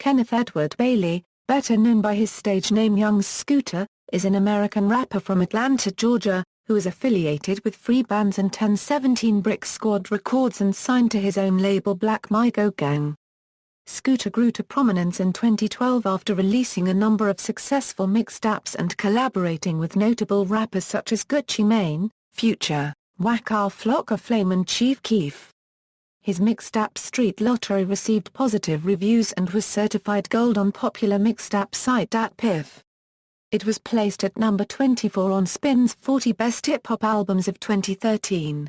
Kenneth Edward Bailey, better known by his stage name Young Scooter, is an American rapper from Atlanta, Georgia, who is affiliated with Free Bands and 1017 Brick Squad Records and signed to his own label Black Migo Gang. Scooter grew to prominence in 2012 after releasing a number of successful mixtapes and collaborating with notable rappers such as Gucci Mane, Future, Waka Flocka Flame and Chief Keef. His mixtape Street Lottery received positive reviews and was certified gold on popular mixtape site DatPiff. It was placed at number 24 on Spin's 40 Best Hip-Hop Albums of 2013.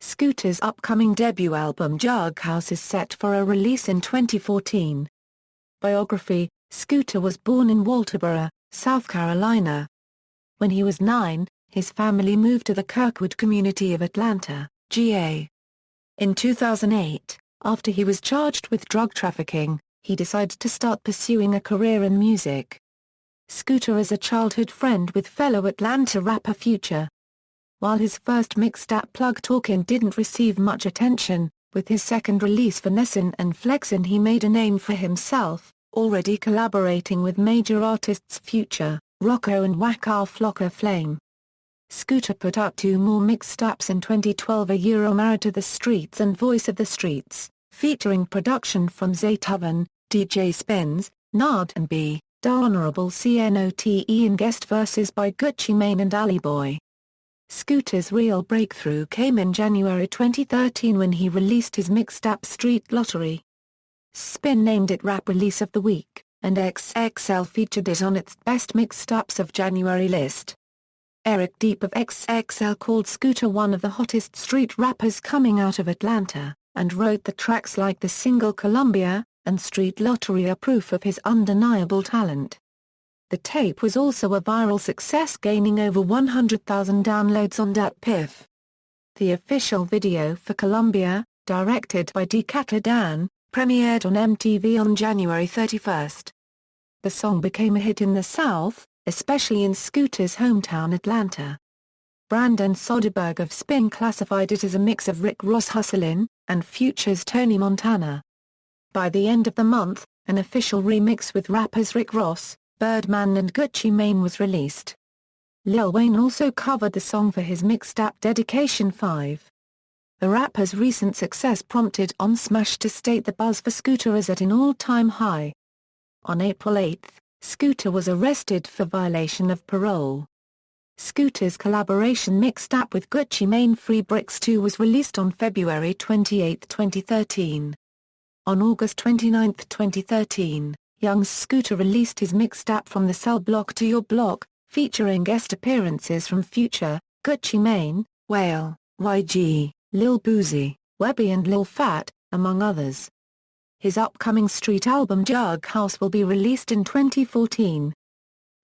Scooter's upcoming debut album Jug House is set for a release in 2014. Biography: Scooter was born in Walterboro, South Carolina. When he was 9, his family moved to the Kirkwood community of Atlanta, GA. In 2008, after he was charged with drug trafficking, he decided to start pursuing a career in music. Scooter is a childhood friend with fellow Atlanta rapper Future. While his first mixtape Plug Talkin' didn't receive much attention, with his second release Finessin' and Flexin' he made a name for himself, already collaborating with major artists Future, Rocco and Waka Flocka Flame. Scooter put out 2 more mixtapes in 2012, A Euro Married to the Streets and Voice of the Streets, featuring production from Zaytoven, DJ Spins, Nard and B. Da Honorable Knote and guest verses by Gucci Mane and Ali Boy. Scooter's real breakthrough came in January 2013 when he released his mixtape Street Lottery. Spin named it Rap Release of the Week, and XXL featured it on its Best Mixtapes of January list. Eric Deep of XXL called Scooter one of the hottest street rappers coming out of Atlanta, and wrote the tracks like the single Columbia and Street Lottery are proof of his undeniable talent. The tape was also a viral success, gaining over 100,000 downloads on DatPiff. The official video for Columbia, directed by Decatur Dan, premiered on MTV on January 31. The song became a hit in the South, especially in Scooter's hometown Atlanta. Brandon Soderbergh of Spin classified it as a mix of Rick Ross Hustlin' and Future's Tony Montana. By the end of the month, an official remix with rappers Rick Ross, Birdman and Gucci Mane was released. Lil Wayne also covered the song for his mixtape Dedication 5. The rapper's recent success prompted On Smash to state the buzz for Scooter is at an all-time high. On April 8, Scooter was arrested for violation of parole. Scooter's collaboration mixtape with Gucci Mane Free Bricks 2 was released on February 28, 2013. On August 29, 2013, Young Scooter released his mixtape From the Cell Block to Your Block, featuring guest appearances from Future, Gucci Mane, Whale, YG, Lil Boozy, Webbie and Lil Fat, among others. His upcoming street album Jug House will be released in 2014.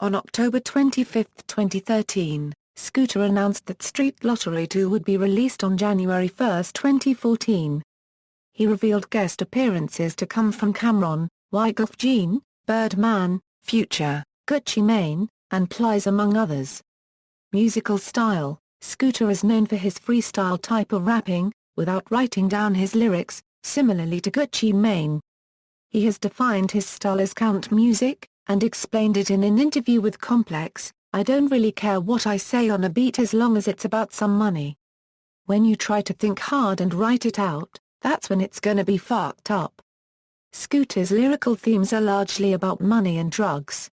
On October 25, 2013, Scooter announced that Street Lottery 2 would be released on January 1, 2014. He revealed guest appearances to come from Cameron, Wyclef Jean, Birdman, Future, Gucci Mane, and Plies among others. Musical style: Scooter is known for his freestyle type of rapping, without writing down his lyrics, similarly to Gucci Mane. He has defined his style as count music, and explained it in an interview with Complex, "I don't really care what I say on a beat as long as it's about some money. When you try to think hard and write it out, that's when it's gonna be fucked up." Scooter's lyrical themes are largely about money and drugs.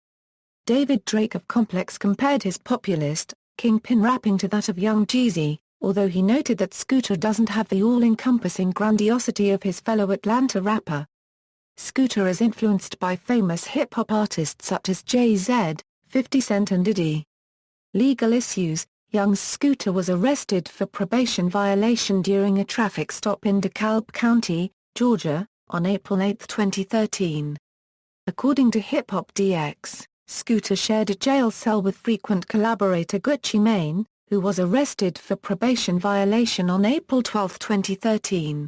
David Drake of Complex compared his populist, kingpin rapping to that of Young Jeezy, although he noted that Scooter doesn't have the all-encompassing grandiosity of his fellow Atlanta rapper. Scooter is influenced by famous hip-hop artists such as Jay-Z, 50 Cent and Diddy. Legal issues: Young Scooter was arrested for probation violation during a traffic stop in DeKalb County, Georgia, on April 8, 2013. According to Hip Hop DX, Scooter shared a jail cell with frequent collaborator Gucci Mane, who was arrested for probation violation on April 12, 2013.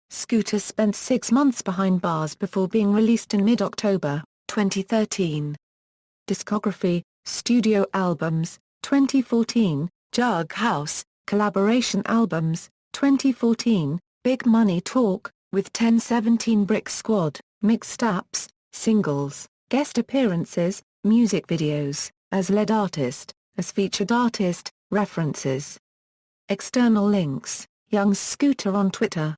Scooter spent 6 months behind bars before being released in mid-October, 2013. Discography: Studio albums, 2014, Jug House, collaboration albums, 2014, Big Money Talk, with 1017 Brick Squad, mixtapes, Singles, guest appearances, music videos, as lead artist, as featured artist, references. External links, Young's Scooter on Twitter.